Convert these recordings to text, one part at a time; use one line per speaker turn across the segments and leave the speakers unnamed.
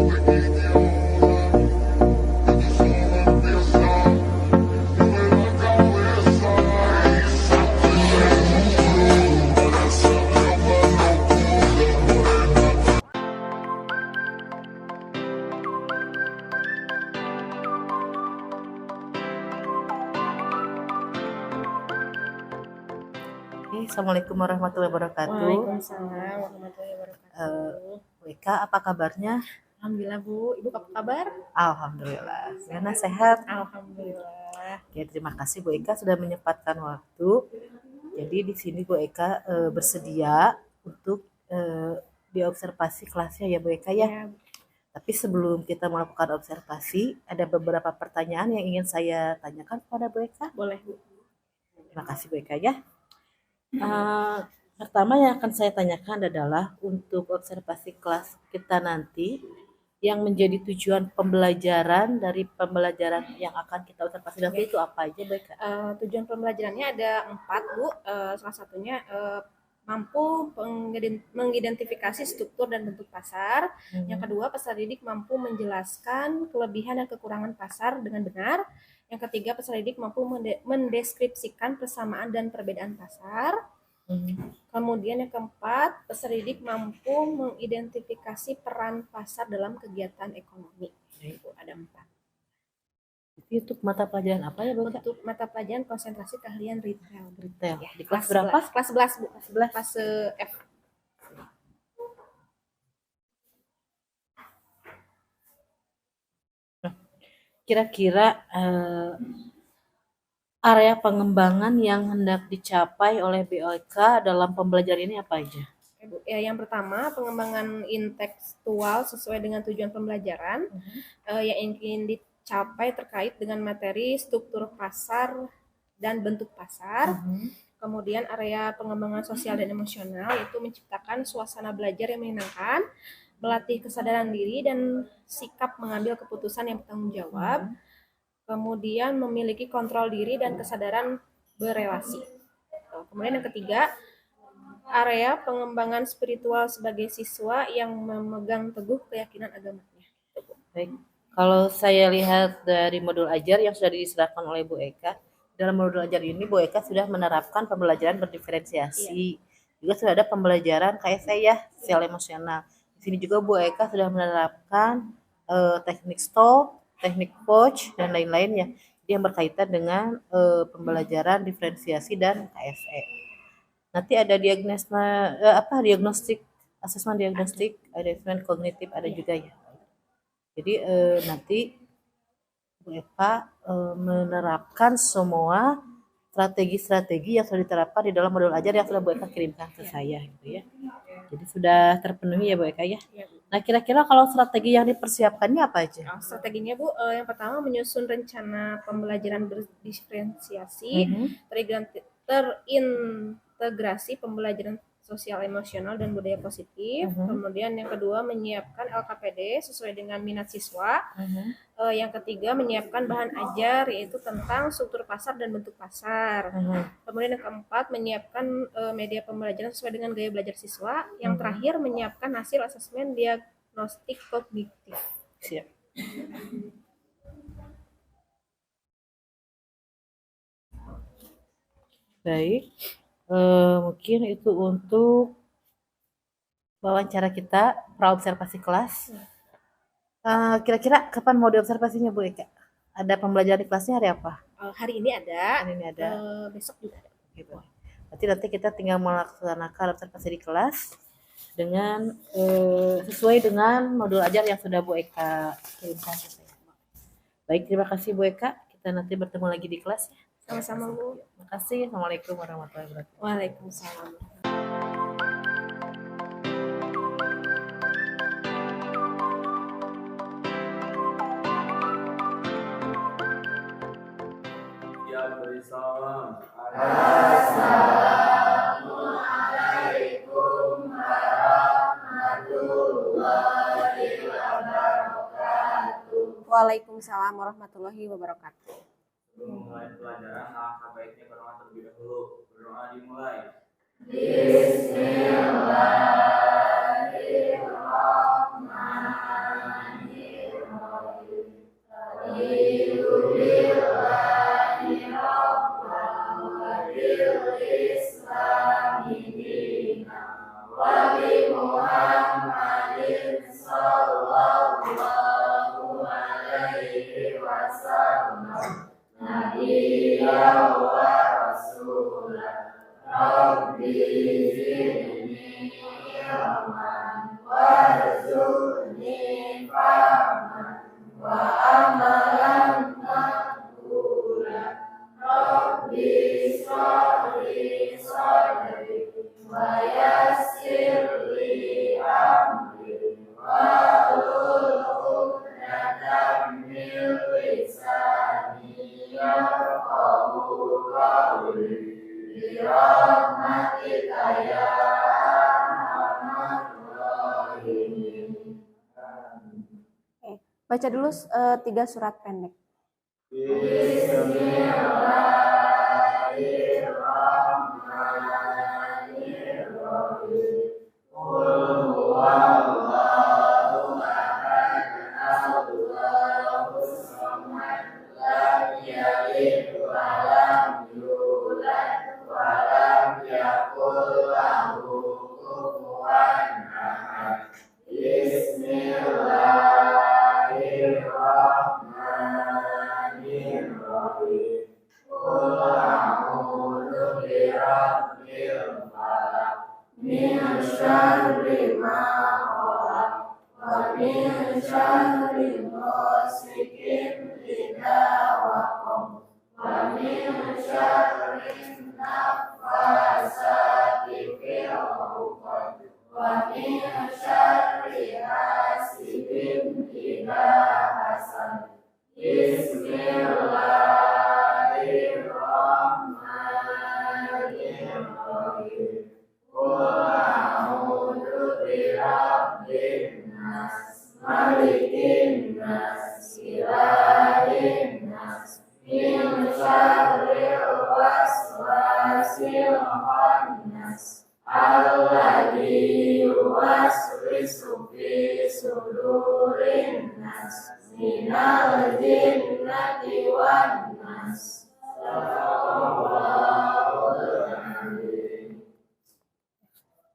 Assalamualaikum warahmatullahi wabarakatuh.
Waalaikumsalam warahmatullahi wabarakatuh.
Bu Eka, apa kabarnya?
Alhamdulillah Bu, Ibu apa kabar?
Alhamdulillah, Yana sehat.
Alhamdulillah.
Oke, terima kasih Bu Eka sudah menyempatkan waktu. Jadi di sini Bu Eka bersedia untuk diobservasi kelasnya ya Bu Eka ya.
Ya,
Tapi sebelum kita melakukan observasi, ada beberapa pertanyaan yang ingin saya tanyakan kepada Bu Eka.
boleh Bu.
Terima kasih Bu Eka ya. Pertama yang akan saya tanyakan adalah untuk observasi kelas kita nanti yang menjadi tujuan pembelajaran dari pembelajaran yang akan kita observasi nanti itu apa aja Bu Eka?
Tujuan pembelajarannya ada 4 Bu. Salah satunya mampu mengidentifikasi struktur dan bentuk pasar. Yang kedua, peserta didik mampu menjelaskan kelebihan dan kekurangan pasar dengan benar. Yang ketiga, peserta didik mampu mendeskripsikan persamaan dan perbedaan pasar. Kemudian yang keempat, peserta didik mampu mengidentifikasi peran pasar dalam kegiatan ekonomi. Itu ada 4.
Itu untuk mata pelajaran apa ya Bu Eka?
Untuk mata pelajaran konsentrasi keahlian retail.
Ya, di kelas berapa?
Kelas 11 Bu.
Kelas 11.
Kelas F.
Kira-kira area pengembangan yang hendak dicapai oleh BOK dalam pembelajaran ini apa aja?
Ya, yang pertama, pengembangan intelektual sesuai dengan tujuan pembelajaran yang ingin dicapai terkait dengan materi, struktur pasar, dan bentuk pasar. Kemudian area pengembangan sosial dan emosional itu menciptakan suasana belajar yang menyenangkan, melatih kesadaran diri dan sikap mengambil keputusan yang bertanggung jawab. Kemudian memiliki kontrol diri dan kesadaran berelasi. Kemudian yang ketiga, area pengembangan spiritual sebagai siswa yang memegang teguh keyakinan agamanya.
Baik. Kalau saya lihat dari modul ajar yang sudah diserahkan oleh Bu Eka, dalam modul ajar ini Bu Eka sudah menerapkan pembelajaran berdiferensiasi. Juga sudah ada pembelajaran KSE ya, sosial emosional. Di sini juga Bu Eka sudah menerapkan teknik stop, teknik coach dan lain-lainnya yang berkaitan dengan pembelajaran diferensiasi dan KSE. Nanti ada diagnostik, asesmen diagnostik, asesmen kognitif ada juga ya. Jadi nanti Bu Eka menerapkan semua strategi-strategi yang sudah diterapkan di dalam modul ajar yang sudah Bu Eka kirimkan ke saya gitu ya. Jadi sudah terpenuhi ya Bu Eka ya. Nah, kira-kira kalau strategi yang dipersiapkannya apa aja?
Strateginya Bu, yang pertama menyusun rencana pembelajaran berdiferensiasi, terintegrasi pembelajaran sosial emosional dan budaya positif. Kemudian yang kedua menyiapkan LKPD sesuai dengan minat siswa. Yang ketiga menyiapkan bahan ajar yaitu tentang struktur pasar dan bentuk pasar. Kemudian yang keempat menyiapkan media pembelajaran sesuai dengan gaya belajar siswa. Yang terakhir menyiapkan hasil asesmen diagnostik kognitif.
Siap. Baik. Mungkin itu untuk wawancara kita praobservasi kelas. Kira-kira kapan mau diobservasinya Bu Eka? Ada pembelajaran di kelasnya hari apa?
Hari ini ada.
Hari ini ada.
Besok juga ada.
Gitu. Berarti nanti kita tinggal melaksanakan observasi di kelas dengan sesuai dengan modul ajar yang sudah Bu Eka kirimkan ke saya. Baik, terima kasih Bu Eka. Kita nanti bertemu lagi di kelas.
Sama-sama Bu.
Terima kasih. Assalamualaikum warahmatullahi wabarakatuh.
Waalaikumsalam.
Ya, beri salam.
Assalamualaikum warahmatullahi wabarakatuh.
Waalaikumsalam warahmatullahi wabarakatuh.
Sebelum memulai pelajaran, alangkah baiknya berdoa terlebih dahulu. Berdoa dimulai.
Bismillahirrahmanirrahim.
Baca dulu 3 surat pendek.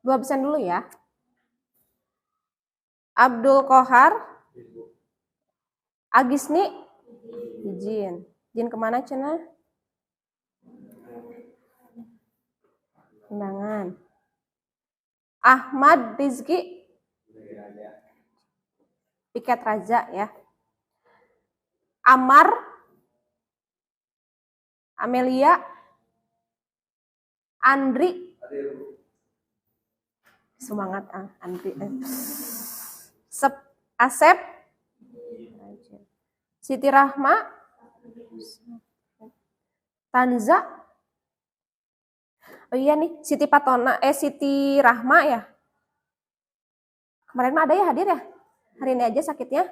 Dua pesan dulu ya. Abdul Kohar, Agisni, izin. Izin kemana Cina? Undangan. Ahmad Rizki, Piket Raja ya. Amar, Amelia, Andri, semangat Andri. Asep, Siti Rahma, Tanza, oh iya nih Siti Patona, Siti Rahma ya. Kemarin mah ada ya hadir ya, hari ini aja sakitnya.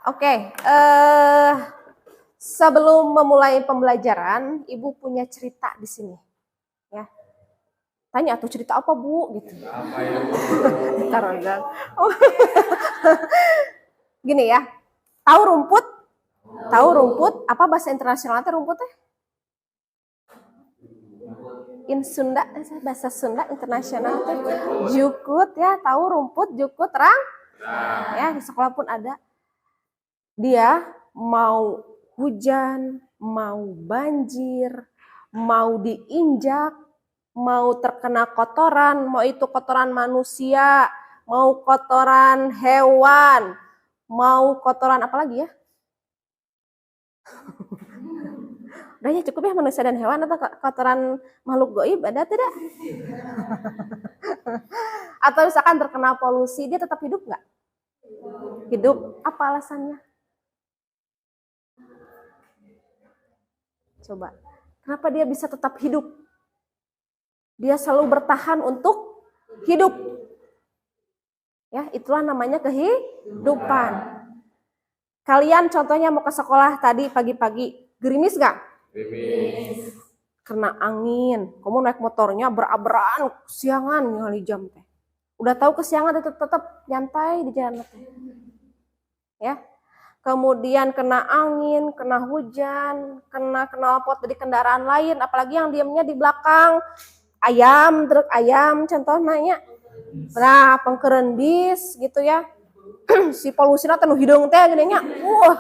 Oke, sebelum memulai pembelajaran, Ibu punya cerita di sini, ya. Tanya tuh cerita apa Bu? Gitu. Gini ya, tahu rumput? Tahu rumput? Apa bahasa internasionalnya rumputnya? In Sunda, bahasa Sunda internasional itu jukut ya, tahu rumput, jukut, rang? Ya di sekolah pun ada. Dia mau hujan, mau banjir, mau diinjak, mau terkena kotoran, mau itu kotoran manusia, mau kotoran hewan, mau kotoran apa lagi ya? Udah ya cukup ya manusia dan hewan atau kotoran makhluk gaib ada tidak? Atau misalkan terkena polusi, dia tetap hidup nggak? Hidup. Apa alasannya? Coba, kenapa dia bisa tetap hidup? Dia selalu bertahan untuk hidup. Ya, itulah namanya kehidupan. Kalian contohnya mau ke sekolah tadi pagi-pagi, gerimis gak? Gerimis. Kena angin, kamu naik motornya berabrak kesiangan ngali jam teh. Udah tahu kesiangan tetap nyantai di jalan teh. Ya. Kemudian kena angin, kena hujan, kena knalpot dari kendaraan lain, apalagi yang diamnya di belakang ayam, truk ayam contohnya. Nah, pengkeren bis gitu ya. si polusinya teh nu hidung teh gedenya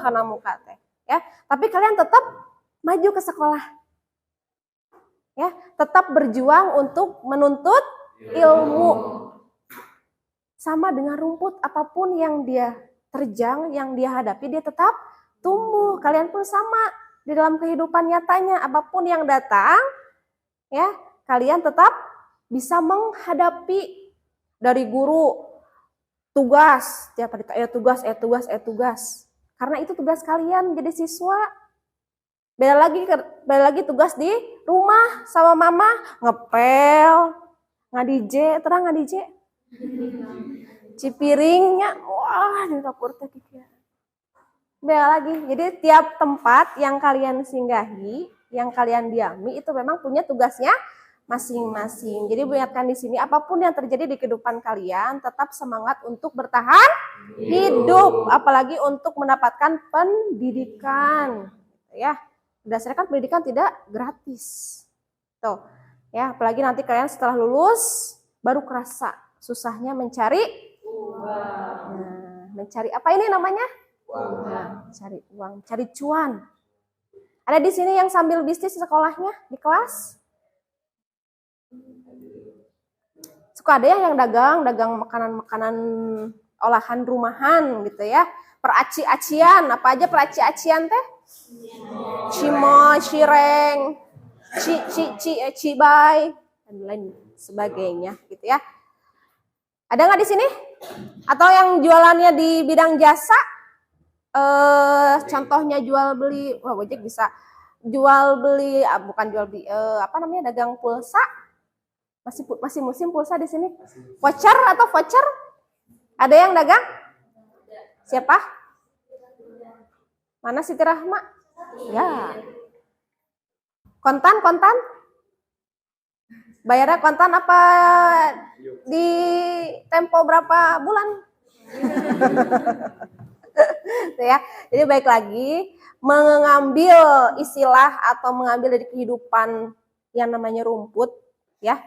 kana muka teh ya. Tapi kalian tetap maju ke sekolah. Ya, tetap berjuang untuk menuntut ilmu. Sama dengan rumput, apapun yang dia terjang, yang dia hadapi, dia tetap tumbuh. Kalian pun sama di dalam kehidupan nyatanya, apapun yang datang, ya, kalian tetap bisa menghadapi. Dari guru, tugas, tiap hari tugas. Karena itu tugas kalian jadi siswa. Beda lagi tugas di rumah sama mama, ngepel, ngadije, terang ngadije. Cipiringnya, wah di dapur teh kieu. Beda lagi. Jadi tiap tempat yang kalian singgahi, yang kalian diami itu memang punya tugasnya masing-masing. Jadi ingatkan di sini apapun yang terjadi di kehidupan kalian, tetap semangat untuk bertahan hidup, apalagi untuk mendapatkan pendidikan. Ya, berdasarkan pendidikan tidak gratis. Tuh, ya, apalagi nanti kalian setelah lulus baru kerasa susahnya mencari uang. Nah, mencari apa ini namanya? Uang. Nah, cari uang, cari cuan. Ada di sini yang sambil bisnis di sekolahnya, di kelas? Suka ada yang dagang makanan-makanan olahan rumahan gitu ya. Peraci-acian, apa aja peraci-acian teh? Cimo, cireng, cibay, dan lain sebagainya gitu ya. Ada nggak di sini? Atau yang jualannya di bidang jasa? Contohnya jual beli, wah Gojek bisa jual beli, bukan jual beli, apa namanya, dagang pulsa. Masih musim pulsa di sini? Voucher atau voucher? Ada yang dagang? Siapa? Mana Siti Rahma? Ya. Kontan? Bayarnya kontan apa di tempo berapa bulan? Ya. Jadi baik lagi, mengambil istilah atau mengambil dari kehidupan yang namanya rumput, ya.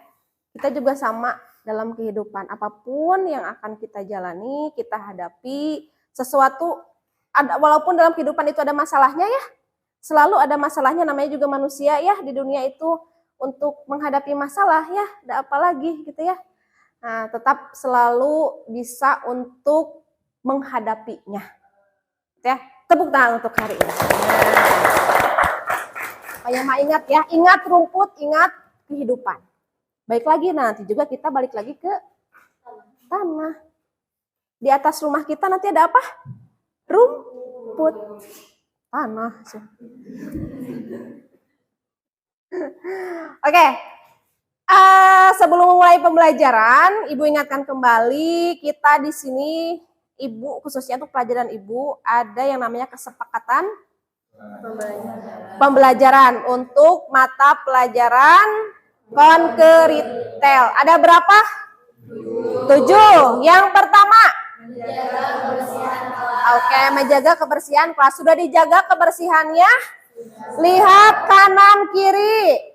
Kita juga sama dalam kehidupan. Apapun yang akan kita jalani, kita hadapi, sesuatu, walaupun dalam kehidupan itu ada masalahnya ya, selalu ada masalahnya, namanya juga manusia ya, di dunia itu untuk menghadapi masalah ya, ada apa lagi gitu ya. Nah, tetap selalu bisa untuk menghadapinya. Ya, tepuk tangan untuk hari ini. Nah, ingat ya, ingat rumput, ingat kehidupan. Baik lagi, nanti juga kita balik lagi ke tanah. Di atas rumah kita nanti ada apa? Rumput. Tanah. Oke. Sebelum memulai pembelajaran, Ibu ingatkan kembali, kita di sini, Ibu, khususnya untuk pelajaran Ibu, ada yang namanya kesepakatan pembelajaran untuk mata pelajaran Konkritel. Ada berapa? 7. Yang pertama, oke, menjaga kebersihan kelas. Sudah dijaga kebersihannya? Lihat kanan kiri,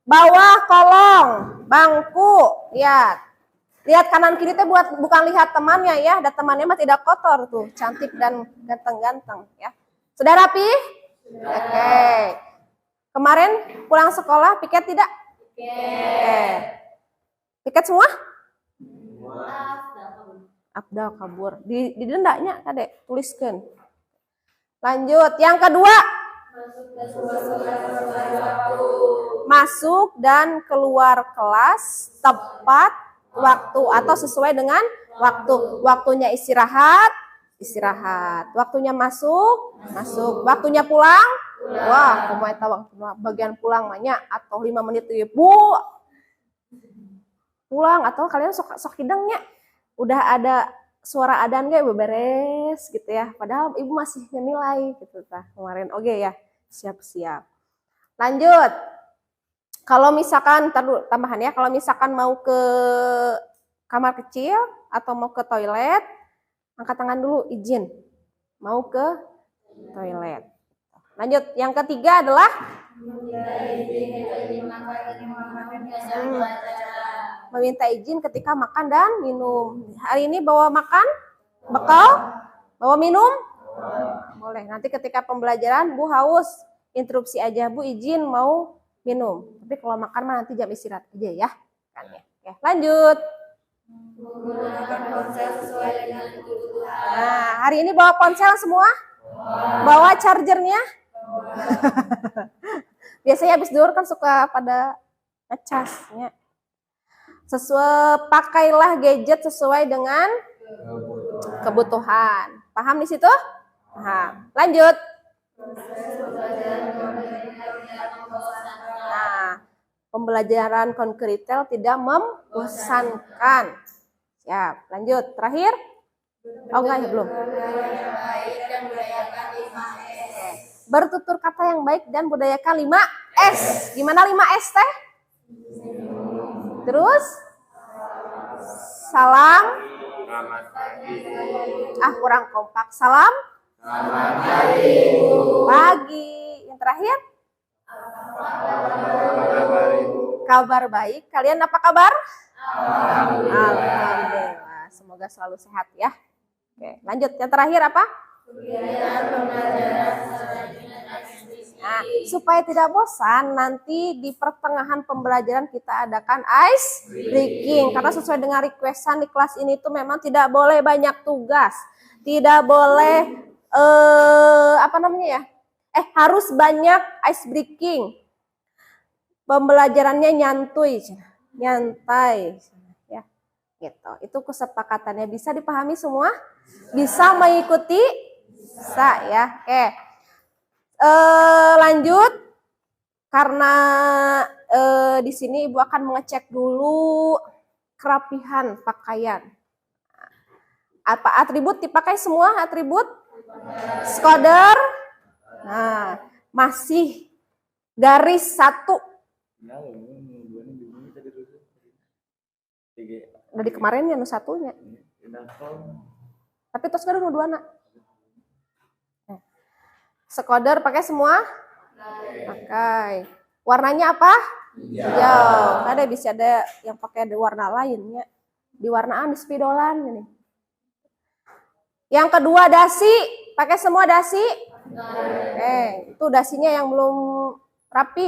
bawah kolong, bangku, lihat kanan kiri itu bukan lihat temannya ya, dan temannya mah tidak kotor tuh, cantik dan ganteng-ganteng ya. Sudah rapi? Oke. Kemarin pulang sekolah piket tidak? Piket semua? Afdal kabur. Di dendanya Kadek, tuliskan. Lanjut, yang kedua. Masuk dan keluar kelas tepat waktu atau sesuai dengan waktu. Waktunya istirahat, waktunya masuk. Waktunya pulang, wah, kumaha eta bagian pulang banyak atau 5 menit Ibu pulang, atau kalian sok hidangnya udah ada suara adzan ge beberes gitu ya, padahal Ibu masih nilai gitu kemarin. Oke ya, siap. Lanjut, kalau misalkan tambahan ya, kalau misalkan mau ke kamar kecil atau mau ke toilet, angkat tangan dulu, izin mau ke toilet. Lanjut, yang ketiga adalah meminta izin ketika makan dan minum. Hari ini bawa makan? Bekal? Bawa minum? Boleh. Nanti ketika pembelajaran, Bu haus, interupsi aja. Bu izin mau minum. Tapi kalau makan mah nanti jam istirahat aja ya. Kan ya. Oke, lanjut. Nah, hari ini bawa ponsel semua? Bawa chargernya? Biasanya habis duhur kan suka pada ngecasnya. Pakailah gadget sesuai dengan kebutuhan. Paham di situ? Paham. Lanjut. Nah, pembelajaran konkretel tidak membosankan. Siap. Lanjut. Terakhir. Oh enggak, belum. Bertutur kata yang baik dan budayakan 5S. Gimana 5S teh? Terus salam. Kurang kompak. Salam pagi. Yang terakhir kabar baik. Kalian apa kabar? Alhamdulillah. Semoga selalu sehat ya. Oke, lanjut. Yang terakhir apa? Nah, supaya tidak bosan, nanti di pertengahan pembelajaran kita adakan ice breaking. Karena sesuai dengan requestan di kelas ini tuh memang tidak boleh banyak tugas. Tidak boleh, harus banyak ice breaking. Pembelajarannya nyantai. Ya, gitu. Itu kesepakatannya. Bisa dipahami semua? Bisa mengikuti? Bisa ya. Oke. Lanjut, karena di sini Ibu akan mengecek dulu kerapihan pakaian. Apa atribut dipakai semua? Atribut skoder. Nah, masih garis 1. Dari kemarin ya nu satunya. Tapi terus kan nu duana. Skoder pakai semua? Pakai. Warnanya apa? Hijau. Ada bisa ada yang pakai ada warna lainnya. Di warnaan di spidolan ini. Yang kedua dasi, pakai semua dasi? Itu dasinya yang belum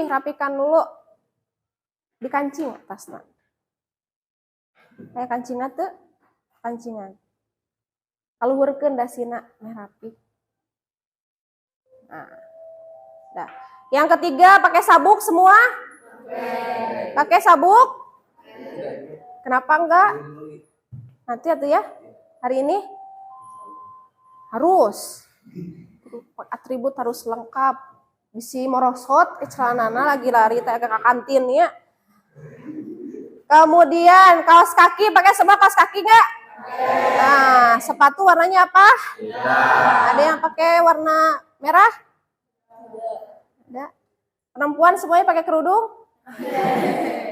rapikan dulu. Di kancing atasnya. Kayak kancingan tuh, kancingan. Kalau hurkeun dasina meh rapi. Nah, yang ketiga pakai sabuk semua? Pakai sabuk? Kenapa enggak? Nanti atuh ya. Hari ini harus. Atribut harus lengkap. Bisi morosot celanana lagi lari teh ke kantin ya. Kemudian kaos kaki pakai semua kaos kaki enggak? Nah, sepatu warnanya apa? Ada yang pakai warna merah? Ada. Perempuan semuanya pakai kerudung?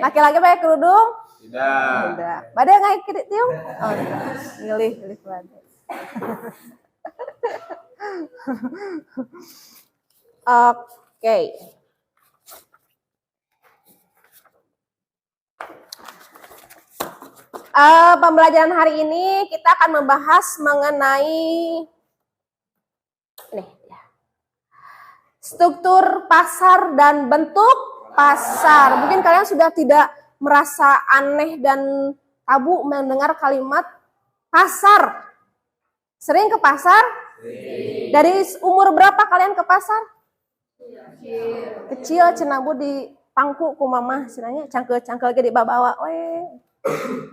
Laki-laki pakai kerudung? Tidak. Badai nggak ikut tiung? Oh, milih badai. Oke. Pembelajaran hari ini kita akan membahas mengenai ini. Struktur pasar dan bentuk pasar. Mungkin kalian sudah tidak merasa aneh dan tabu mendengar kalimat pasar. Sering ke pasar? Dari umur berapa kalian ke pasar? Kecil cenah Bu di pangku ku mamah cenanya cangkel-cangkel ge dibawa we.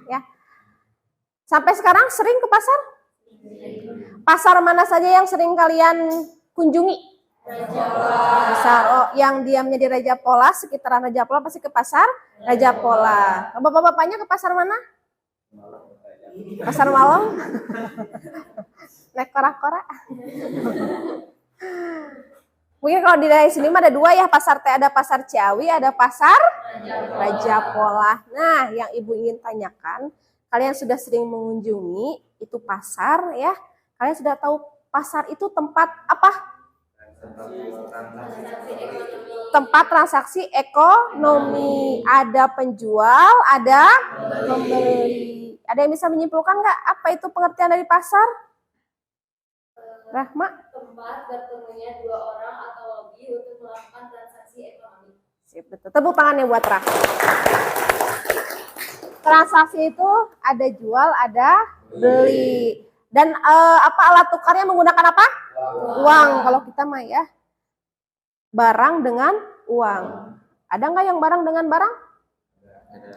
Ya. Sampai sekarang sering ke pasar? Pasar mana saja yang sering kalian kunjungi? Pasar yang diamnya di Raja Pola, sekitaran Raja Pola pasti ke pasar Raja Pola. Bapak-bapaknya ke pasar mana? Pasar malam? Naik kora-kora. Mungkin kalau di daerah sini mah ada dua ya, pasar teh ada pasar Ciawi, ada pasar Raja Pola. Nah, yang Ibu ingin tanyakan, kalian sudah sering mengunjungi itu pasar ya? Kalian sudah tahu pasar itu tempat apa? Tempat transaksi ekonomi. Ada penjual, ada pembeli. Ada yang bisa menyimpulkan nggak apa itu pengertian dari pasar? Rahma?
Tempat bertemunya dua orang atau lebih untuk melakukan transaksi ekonomi.
Sip, betul. Tepuk tangannya buat Rahma. Transaksi itu ada jual, ada beli. Dan apa alat tukarnya menggunakan apa? Uang. Kalau kita mah ya barang dengan uang. Ada nggak yang barang dengan barang?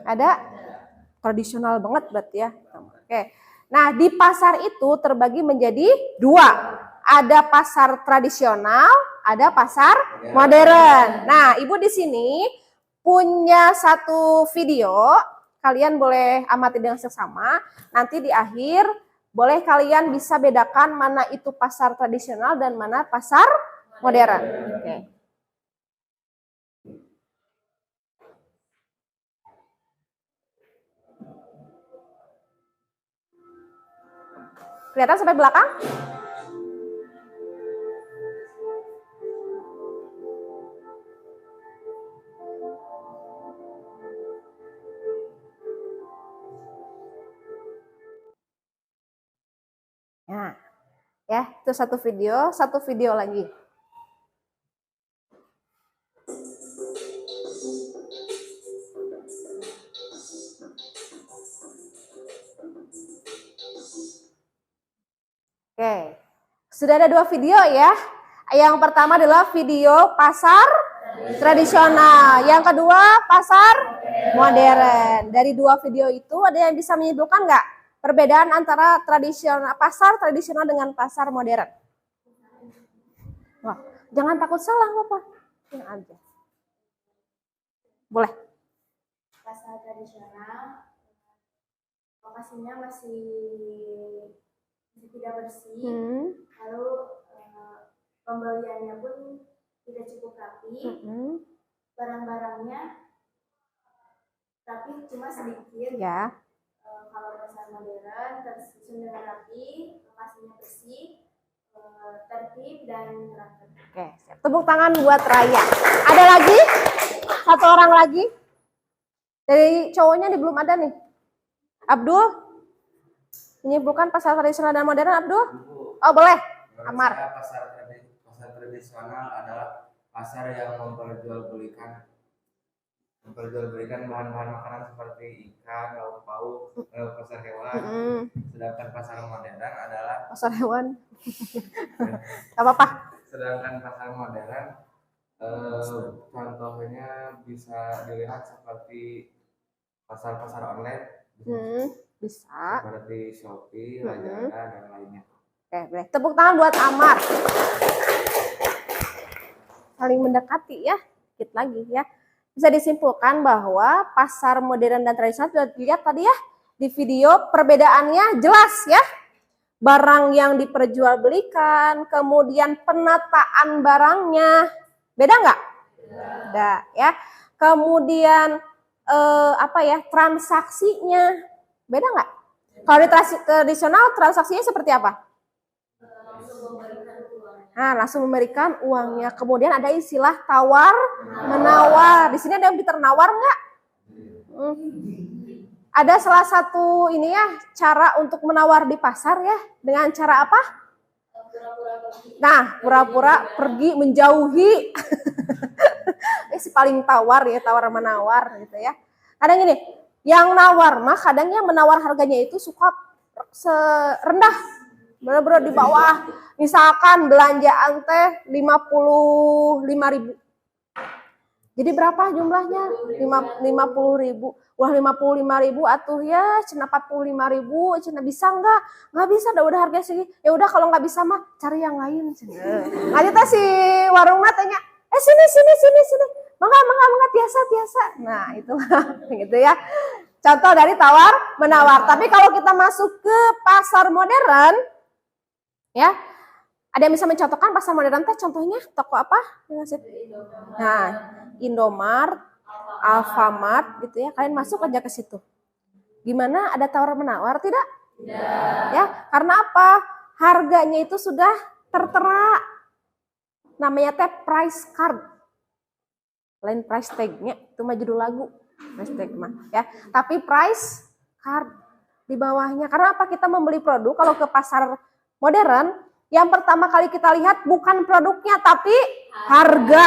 Ada. Tradisional banget berarti ya. Oke. Nah, di pasar itu terbagi menjadi dua. Ada pasar tradisional, ada pasar modern. Nah, Ibu di sini punya satu video. Kalian boleh amati dengan seksama. Nanti di akhir boleh kalian bisa bedakan mana itu pasar tradisional dan mana pasar modern. Oke. Kelihatan sampai belakang? Nah, ya, itu satu video lagi. Oke, sudah ada dua video ya. Yang pertama adalah video pasar tradisional. Yang kedua pasar modern. Dari dua video itu ada yang bisa menyimpulkan nggak perbedaan antara pasar tradisional dengan pasar modern? Wah, jangan takut salah Bapak. Ini aja. Boleh.
Pasar tradisional lokasinya masih tidak bersih, lalu pembeliannya pun tidak cukup rapi, barang-barangnya tapi cuma sedikit.
Ya.
Kalau pasar modern tersusun dengan rapi, lokasinya bersih, tertib dan teratur.
Oke, siap. Tepuk tangan buat Raya. Ada lagi? Satu orang lagi? Dari cowoknya nih belum ada nih. Abdul? Menyimpulkan pasar tradisional dan modern, Abdul? Oh, boleh. Amar.
Pasar tradisional adalah pasar yang memperjualbelikan bahan-bahan makanan seperti ikan, lauk pauk, pasar hewan. Sedangkan pasar modern adalah
pasar hewan. Gak apa-apa.
Sedangkan pasar modern contohnya bisa dilihat seperti pasar-pasar online.
Bisa.
Seperti Shopee, Lazada, dan lainnya.
Oke, boleh. Tepuk tangan buat Amar. Saling mendekati ya, dikit lagi ya. Bisa disimpulkan bahwa pasar modern dan tradisional sudah dilihat tadi ya di video, perbedaannya jelas ya. Barang yang diperjualbelikan, kemudian penataan barangnya, beda nggak? Beda ya. Kemudian transaksinya beda nggak? Kalau di tradisional transaksinya seperti apa? Nah, langsung memberikan uangnya. Kemudian ada istilah tawar menawar. Di sini ada yang Peter nawar nggak? Ada salah satu ini ya cara untuk menawar di pasar ya. Dengan cara apa? Nah, pura-pura pergi menjauhi. Si paling tawar ya, tawar menawar gitu ya. Kadang gini, yang nawar mah kadang yang menawar harganya itu suka rendah, benar-benar di bawah. Misalkan belanjaan teh 55.000. Jadi berapa jumlahnya? 50.000. Wah 55.000 atuh ya, cina 45.000, cina bisa nggak? Nggak bisa, udah harga segini. Ya udah kalau nggak bisa mah cari yang lain. Nggak si warungnya tanya, sini. Mangga, tiasa. Nah, itulah gitu ya. Contoh dari tawar menawar. Tapi kalau kita masuk ke pasar modern, ya, ada yang bisa mencontohkan pasar modern teh contohnya toko apa? Nah, Indomart, Alfamart gitu ya. Kalian masuk aja ke situ. Gimana? Ada tawar menawar tidak? Tidak. Ya, karena apa? Harganya itu sudah tertera. Namanya teh price card. Lain price tag-nya, itu mah judul lagu. Price tag mah ya. Tapi price card di bawahnya. Karena apa? Kita membeli produk kalau ke pasar modern Yang pertama kali kita lihat bukan produknya tapi harga.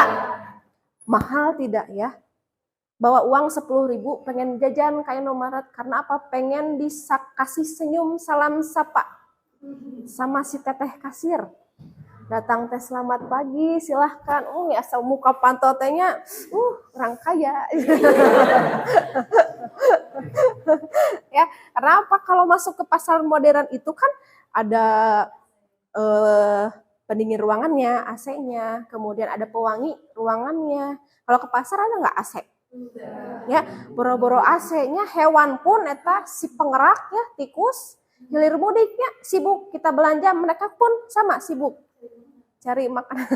Mahal tidak ya? Bawa uang 10.000 pengen jajan kayak Indomaret karena apa? Pengen kasih senyum salam sapa sama si teteh kasir. Datang teh selamat pagi, silahkan. Ya muka pantotenya, orang kaya. Ya, karena apa? Kalau masuk ke pasar modern itu kan ada pendingin ruangannya, AC-nya, kemudian ada pewangi ruangannya. Kalau ke pasar ada nggak AC? Ya, boro-boro AC-nya, hewan pun eta si pengerak ya, tikus, hilir mudiknya sibuk kita belanja, mereka pun sama sibuk cari makan.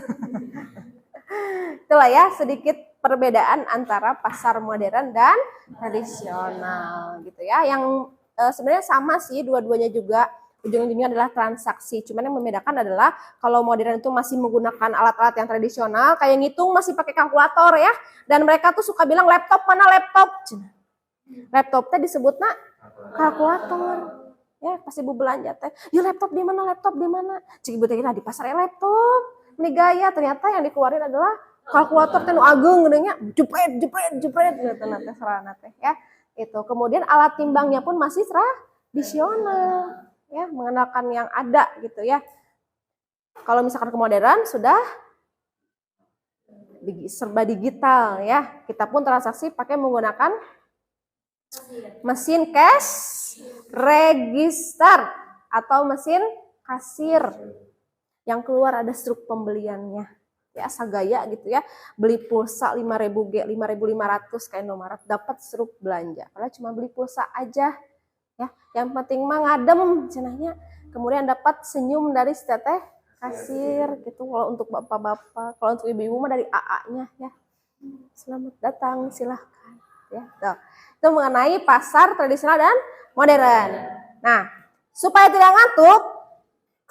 Itulah ya sedikit perbedaan antara pasar modern dan tradisional gitu ya. Yang sebenarnya sama sih dua-duanya juga. Ujung-ujungnya adalah transaksi. Cuman yang membedakan adalah kalau modern itu masih menggunakan alat-alat yang tradisional, kayak ngitung masih pakai kalkulator ya. Dan mereka tuh suka bilang laptop mana laptop. Laptopnya disebutnya kalkulator. Ya pasti ibu belanja teh. Ya laptop di mana? Laptop di mana? Cik ibu teh di pasar laptop. Ini gaya ternyata yang dikeluarin adalah kalkulator teh nu ageng gedenya jepret gitu teh sarana teh ya. Itu. Kemudian alat timbangnya pun masih tradisional. Ya, mengenalkan yang ada gitu ya. Kalau misalkan ke modern sudah serba digital ya. Kita pun transaksi pakai menggunakan mesin cash register atau mesin kasir. Yang keluar ada struk pembeliannya. Ya, sagaya gitu ya. Beli pulsa 5.000 5.500 kayak Indomaret dapat struk belanja. Padahal cuma beli pulsa aja. Ya, yang penting mah ngadem cenahnya. Kemudian dapat senyum dari si teteh kasir gitu. Kalau untuk bapak-bapak, kalau untuk ibu-ibu mah dari AA-nya ya. Selamat datang, silahkan ya. Tuh. Itu mengenai pasar tradisional dan modern. Nah, supaya tidak ngantuk,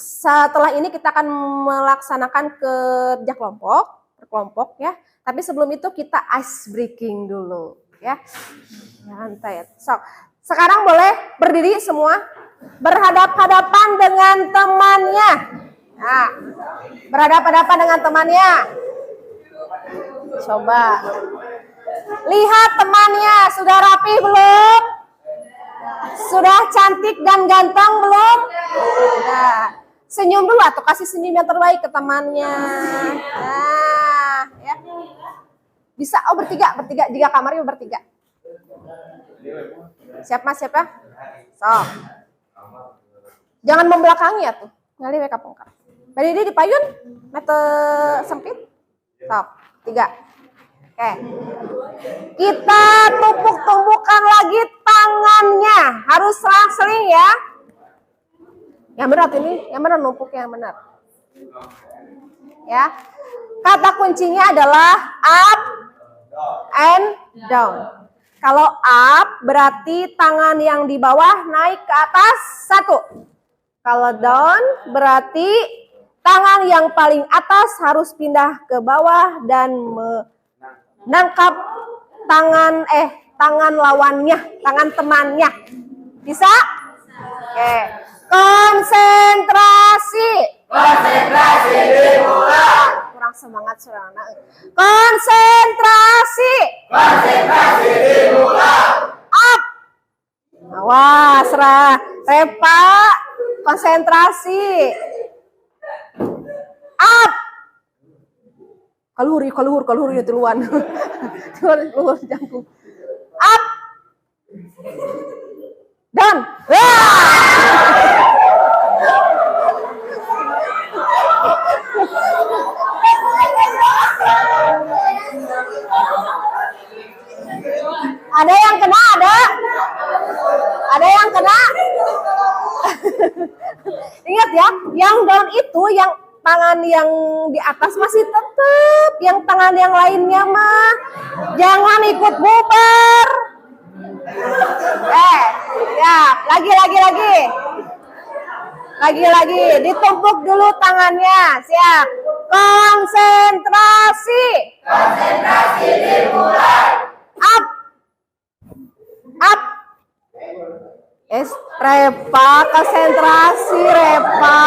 setelah ini kita akan melaksanakan kerja kelompok ya. Tapi sebelum itu kita ice breaking dulu ya. Santai. Sekarang boleh berdiri semua, berhadap-hadapan dengan temannya. Nah, berhadap-hadapan dengan temannya. Coba. Lihat temannya, sudah rapi belum? Sudah cantik dan ganteng belum? Nah, senyum dulu atau kasih senyum yang terbaik ke temannya. Nah, ya. Bisa, bertiga. Jika kamarnya bertiga. Siapa? So. Jangan membelakangi ya tuh. Ngali we kapungkar. Bari di payun mete sempit. Sok. 3. Oke. Kita tumpuk-tumpukan lagi tangannya. Harus seling ya. Yang benar ini, yang benar numpuk yang benar. Ya. Kata kuncinya adalah up and down. Kalau up berarti tangan yang di bawah naik ke atas 1. Kalau down berarti tangan yang paling atas harus pindah ke bawah dan menangkap tangan lawannya, tangan temannya. Bisa? Oke. Konsentrasi dimulai. Kurang semangat surana. Konsentrasi dimulai. Up. Awas Repa. Konsentrasi. Up. Kaluhur ya duluan. Keluar jangkung. Up. Down. Ada yang kena, ada yang kena. Ingat ya, yang down itu yang tangan yang di atas masih tetap, yang tangan yang lainnya mah jangan ikut bubar. Ya, lagi, ditumpuk dulu tangannya, siap. Konsentrasi dimulai. Up. Repa, konsentrasi Repa.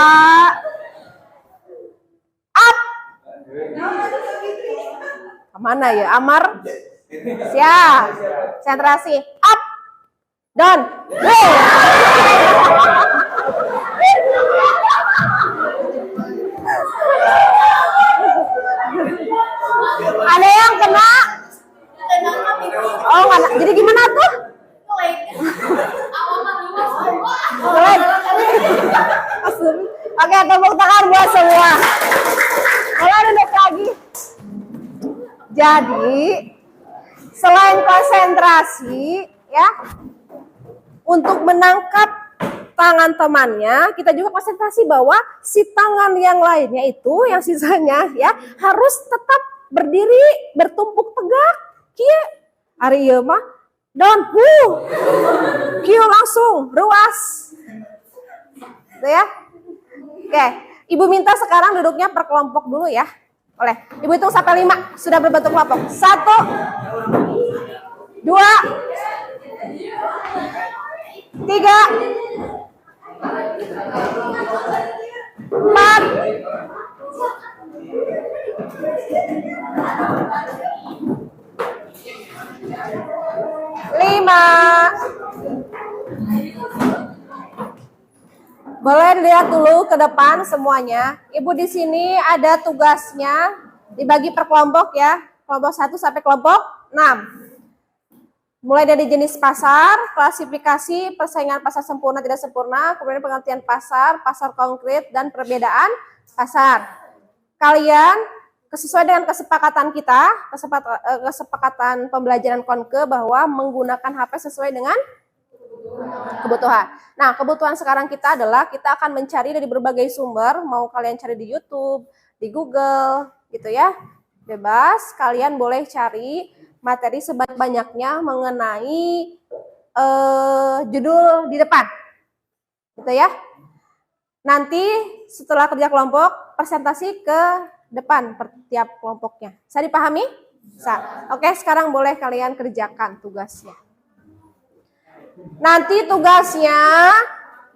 Kemana ya? Amar? Siap. Konsentrasi. Up. Down. Go. Ada yang kena? Oh, nggak. Jadi gimana tuh? Jelek. Oke, tepuk tangan buat semua. Mulai duduk lagi. Jadi, selain konsentrasi, ya, untuk menangkap tangan temannya, kita juga konsentrasi bahwa si tangan yang lainnya itu, yang sisanya, ya, harus tetap berdiri, bertumpuk tegak. Kia, hari ieu mah, down, kia langsung, ruas. Gitu ya. Oke, Ibu minta sekarang duduknya per kelompok dulu ya. Boleh. Ibu hitung sampai 5. Sudah berbentuk kelompok. 1, 2, 3, 4, 5. Boleh dilihat dulu ke depan semuanya. Ibu di sini ada tugasnya dibagi per kelompok ya. Kelompok 1 sampai kelompok 6. Mulai dari jenis pasar, klasifikasi, persaingan pasar sempurna tidak sempurna, kemudian pengertian pasar, pasar konkret, dan perbedaan pasar. Kalian sesuai dengan kesepakatan kita, kesepakatan pembelajaran Konke bahwa menggunakan HP sesuai dengan kebutuhan. Nah, kebutuhan sekarang kita adalah kita akan mencari dari berbagai sumber, mau kalian cari di YouTube, di Google, gitu ya. Bebas, kalian boleh cari materi sebanyak-banyaknya mengenai judul di depan. Gitu ya. Nanti setelah kerja kelompok, presentasi ke depan per tiap kelompoknya. Bisa dipahami? Bisa. Oke, sekarang boleh kalian kerjakan tugasnya. Nanti tugasnya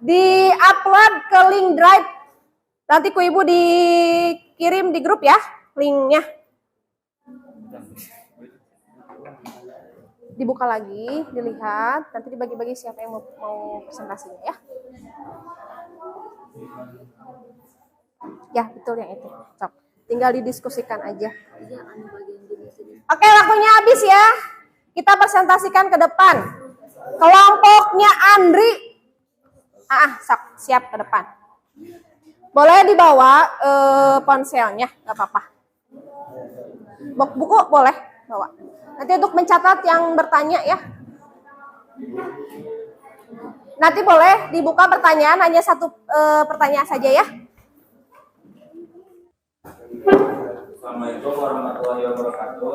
di-upload ke link drive. Nanti ku ibu dikirim di grup ya, linknya. Dibuka lagi, dilihat, nanti dibagi-bagi siapa yang mau presentasinya ya. Ya, betul yang itu. Sok. Tinggal didiskusikan aja. Oke, waktunya habis ya. Kita presentasikan ke depan. Kelompoknya Andri. Sok, siap ke depan. Boleh dibawa ponselnya, nggak apa-apa. Buku boleh bawa. Nanti untuk mencatat yang bertanya ya. Nanti boleh dibuka pertanyaan, hanya satu pertanyaan saja ya.
Assalamualaikum warahmatullahi wabarakatuh.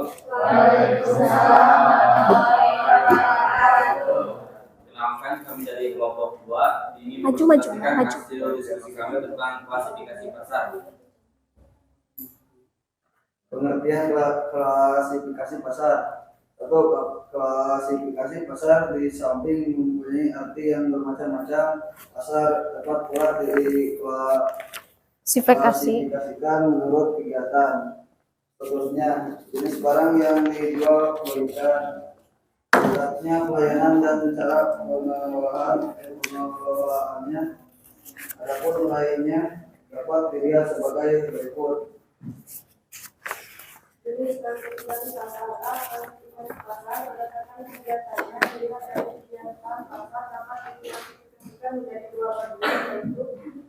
Kenalkan kami dari kelompok 2. Ini
Maju.
hasil diskusi kami tentang klasifikasi pasar.
Pengertian klasifikasi pasar atau klasifikasi pasar di samping mempunyai arti yang bermacam-macam, pasar dapat pula diklasifikasikan menurut kegiatan. Seterusnya, jenis barang yang dijual kebaikan, beratnya pelayanan dan cara pengelolaannya. Adapun lainnya dapat dilihat sebagai berikut.
Jenis klasifikasi pasar klasifikasi pasar berdasarkan kegiatannya dilihat dari kegiatan pasar dapat diklasifikasikan menjadi 2 bagian, yaitu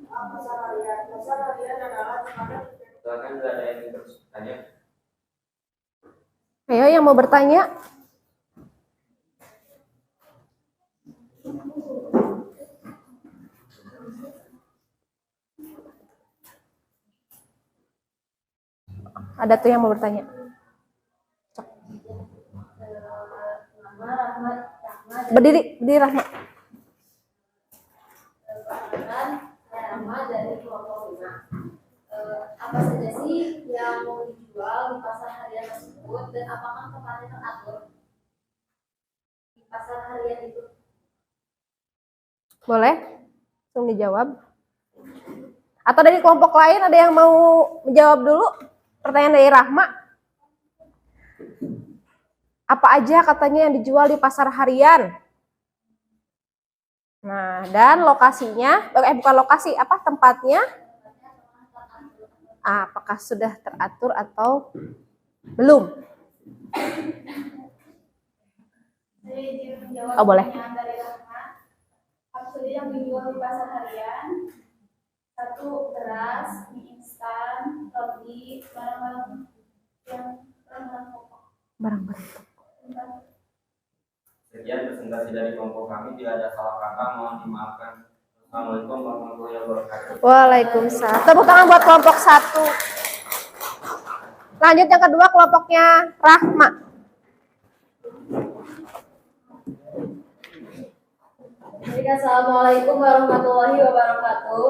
pasar harian. Pasar harian adalah kepada
Silakan jika ada yang bertanya.
Ayo yang mau bertanya. Ada tuh yang mau bertanya. Berdiri Rahma.
Rahma dari kelompok 5. Apa saja sih yang mau dijual di pasar harian tersebut dan apakah tempatnya teratur di pasar harian itu?
Boleh? Langsung dijawab. Atau dari kelompok lain ada yang mau menjawab dulu? Pertanyaan dari Rahma. Apa aja katanya yang dijual di pasar harian? Nah, dan lokasinya, bukan lokasi, apa tempatnya? Apakah sudah teratur atau belum?
Saya izin menjawab
Oh, boleh.
pertanyaan dari Rahma. Apa saja yang dijual di pasar harian? 1. Beras, mie instan, roti, barang-barang pokok.
Barang-barang.
Sekian presentasi dari kelompok kami. Tidak ada salah kata, mohon dimaafkan. Assalamualaikum warahmatullahi wabarakatuh.
Waalaikumsalam. Tepuk tangan buat kelompok 1. Lanjut yang kedua, kelompoknya Rahma.
Baik, assalamualaikum warahmatullahi wabarakatuh.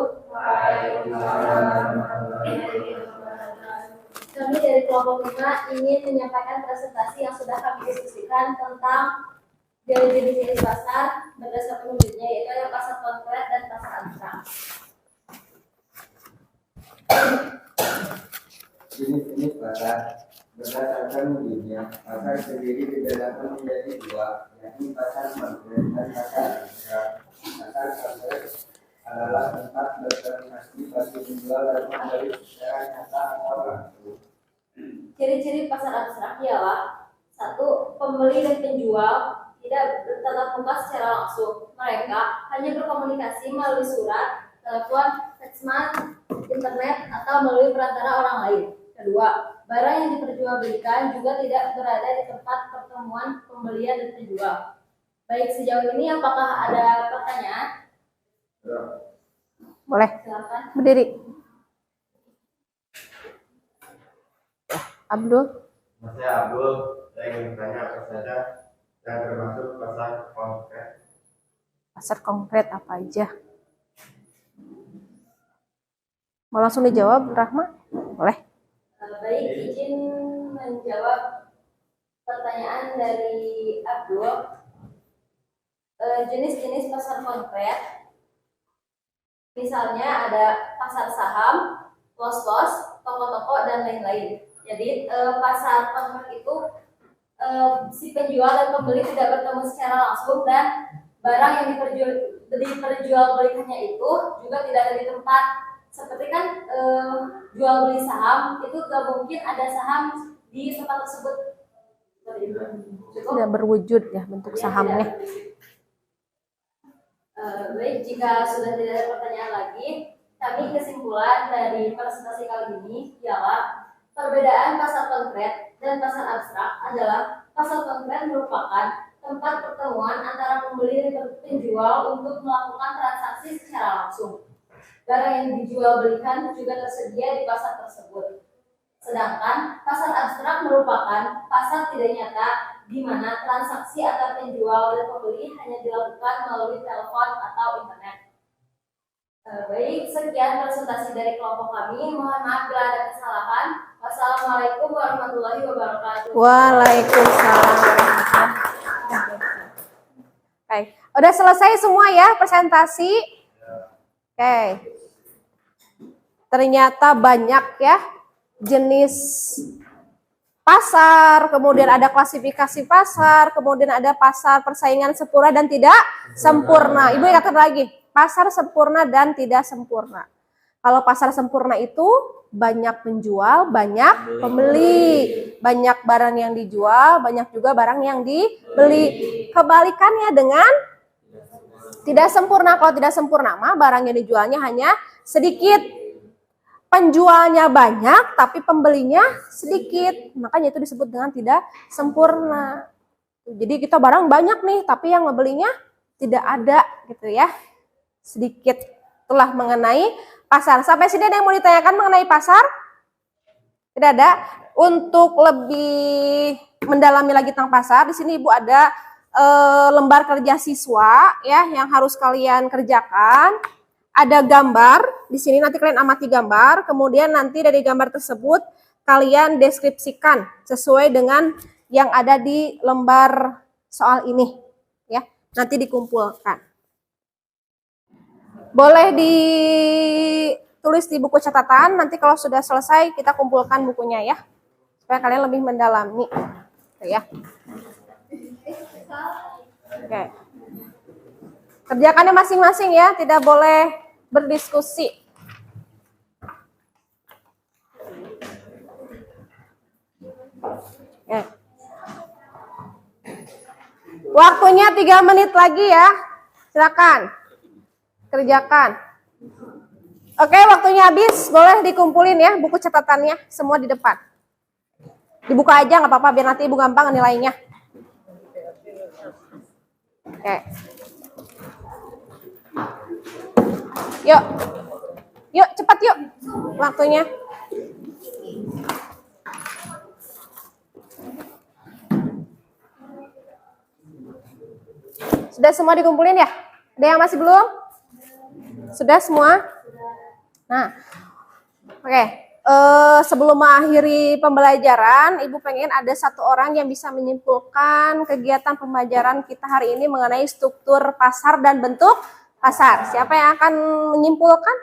Kami dari kelompok 5 ingin menyampaikan presentasi yang sudah kami diskusikan tentang jenis-jenis pasar berdasarkan unitnya, yaitu ada pasar konkret dan pasar abstrak.
Jenis-jenis pasar berdasarkan unitnya, pasar sendiri dibedakan menjadi dua, yakni pasar konkret dan pasar abstrak. Pasar konkret adalah tempat bertransaksi bagi penjual dan pembeli secara nyata atau langsung.
Ciri-ciri pasar abstrak ialah 1. Pembeli dan penjual tidak bertatap muka secara langsung. Mereka hanya berkomunikasi melalui surat, telepon, faxman, internet, atau melalui perantara orang lain. 2. Barang yang diperjualbelikan juga tidak berada di tempat pertemuan pembelian dan penjual. Baik, sejauh ini apakah ada pertanyaan?
Boleh.
Silakan.
Berdiri. Abdul.
Saya Abdul, saya ingin bertanya apa saja yang termasuk pasar konkret.
Pasar konkret apa aja? Mau langsung dijawab, Rahma? Boleh.
Baik, izin menjawab pertanyaan dari Abdul. Jenis-jenis pasar konkret, misalnya ada pasar saham, los-los, toko-toko, dan lain-lain. Jadi pasar konkret itu si penjual dan pembeli tidak bertemu secara langsung, dan barang yang diperjualbelikannya itu juga tidak ada di tempat. Seperti kan jual beli saham itu gak mungkin ada saham di tempat tersebut.
Tidak berwujud ya bentuk sahamnya.
Baik, jika sudah tidak ada pertanyaan lagi, kami kesimpulan dari presentasi kali ini ialah perbedaan pasar konkret dan pasar abstrak adalah pasar konkret merupakan tempat pertemuan antara pembeli dan penjual untuk melakukan transaksi secara langsung. Barang yang dijual belikan juga tersedia di pasar tersebut. Sedangkan pasar abstrak merupakan pasar tidak nyata di mana transaksi antara penjual dan pembeli hanya dilakukan melalui telepon atau internet. Baik, sekian presentasi dari kelompok kami. Mohon maaf bila ada kesalahan. Wassalamualaikum warahmatullahi wabarakatuh.
Waalaikumsalam. Baik, udah selesai semua ya presentasi? Oke. Ternyata banyak ya jenis pasar, kemudian ada klasifikasi pasar, kemudian ada pasar persaingan sempurna dan tidak sempurna. Ibu ingatkan lagi, pasar sempurna dan tidak sempurna. Kalau pasar sempurna itu banyak penjual, banyak pembeli, banyak barang yang dijual, banyak juga barang yang dibeli. Kebalikannya dengan tidak sempurna. Kalau tidak sempurna mah barang yang dijualnya hanya sedikit, penjualnya banyak tapi pembelinya sedikit, makanya itu disebut dengan tidak sempurna. Jadi kita barang banyak nih tapi yang membelinya tidak ada gitu ya, sedikit. Itulah mengenai pasar. Sampai sini ada yang mau ditanyakan mengenai pasar? Tidak ada. Untuk lebih mendalami lagi tentang pasar, di sini Ibu ada lembar kerja siswa ya yang harus kalian kerjakan. Ada gambar di sini, nanti kalian amati gambar, kemudian nanti dari gambar tersebut kalian deskripsikan sesuai dengan yang ada di lembar soal ini ya. Nanti dikumpulkan. Boleh ditulis di buku catatan, nanti kalau sudah selesai kita kumpulkan bukunya ya. supaya kalian lebih mendalami. Oke ya. Oke. Kerjakannya masing-masing ya, tidak boleh berdiskusi. Oke. Waktunya 3 menit lagi ya. Silakan. Kerjakan. Oke, waktunya habis. Boleh dikumpulin ya buku catatannya, semua di depan. Dibuka aja nggak apa-apa biar nanti ibu gampang nilainya. Oke. Yuk. Yuk, cepat yuk. Waktunya. Sudah semua dikumpulin ya? Ada yang masih belum? Sudah semua? Nah, oke. Sebelum mengakhiri pembelajaran, Ibu pengen ada satu orang yang bisa menyimpulkan kegiatan pembelajaran kita hari ini mengenai struktur pasar dan bentuk pasar. Siapa yang akan menyimpulkan?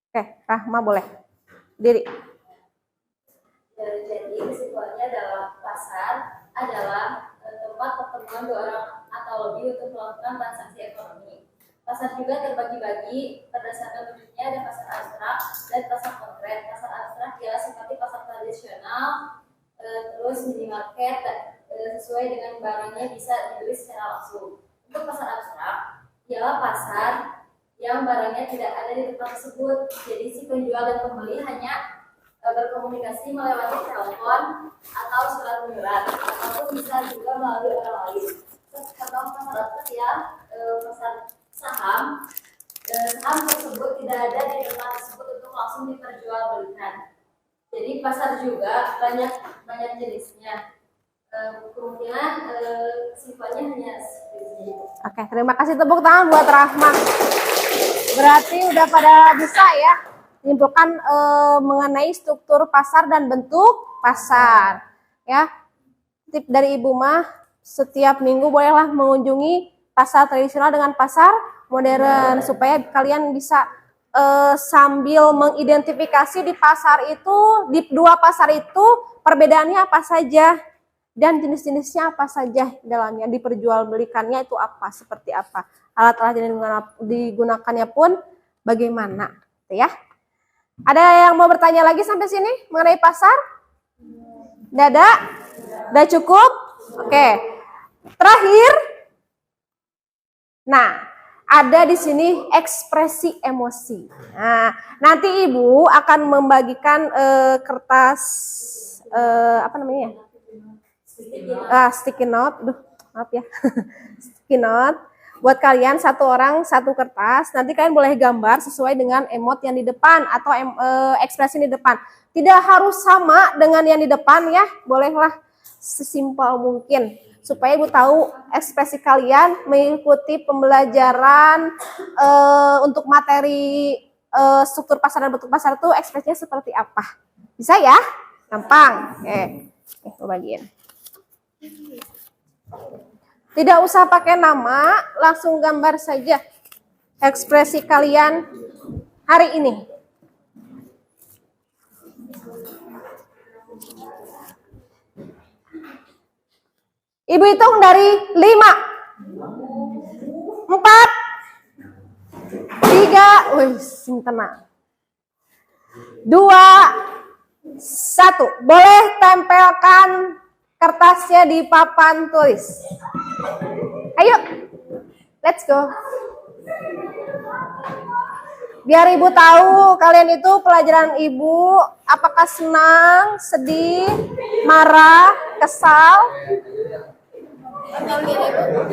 Oke, Rahma boleh. Diri.
Jadi kesimpulannya adalah pasar adalah tempat pertemuan dua orang atau lebih untuk melakukan transaksi ekonomi. Pasar juga terbagi-bagi berdasarkan bentuknya, ada pasar abstrak dan pasar konkret. Pasar abstrak ialah seperti pasar tradisional, terus minimarket, sesuai dengan barangnya bisa dibeli secara langsung. Untuk pasar abstrak ialah pasar yang barangnya tidak ada di tempat tersebut. Jadi si penjual dan pembeli hanya berkomunikasi melewati telepon atau surat menyurat, ataupun bisa juga melalui orang lain. Contoh pasar abstrak ya, pasar saham tersebut tidak ada di tempat tersebut untuk langsung diperjualbelikan. Jadi pasar juga banyak jenisnya. Kemungkinan sifatnya hanya seperti itu.
Oke, terima kasih, tepuk tangan buat Rahma. Berarti udah pada bisa ya menyimpulkan mengenai struktur pasar dan bentuk pasar. Ya, tip dari Ibu mah setiap minggu bolehlah mengunjungi pasar tradisional dengan pasar modern supaya kalian bisa sambil mengidentifikasi di pasar itu, di dua pasar itu perbedaannya apa saja dan jenis-jenisnya apa saja dalamnya, diperjualbelikannya itu apa, seperti apa, alat-alat yang digunakannya pun bagaimana, ya. Ada yang mau bertanya lagi sampai sini mengenai pasar? Udah cukup? Oke. Terakhir, nah, ada di sini ekspresi emosi. Nah, nanti Ibu akan membagikan kertas apa namanya? Sticky note. Duh, maaf ya. Sticky note. Buat kalian satu orang satu kertas. Nanti kalian boleh gambar sesuai dengan emot yang di depan atau ekspresi di depan. Tidak harus sama dengan yang di depan ya. Bolehlah sesimpel mungkin. Supaya Ibu tahu ekspresi kalian mengikuti pembelajaran untuk materi struktur pasar dan bentuk pasar itu ekspresinya seperti apa. Bisa ya? Gampang. Oke, Ibu bagiin. Tidak usah pakai nama, langsung gambar saja ekspresi kalian hari ini. Ibu hitung dari 5, 4, 3, wih, sing tenang. 2, 1. Boleh tempelkan kertasnya di papan tulis. Ayo, let's go. Biar Ibu tahu kalian itu pelajaran Ibu apakah senang, sedih, marah, kesal.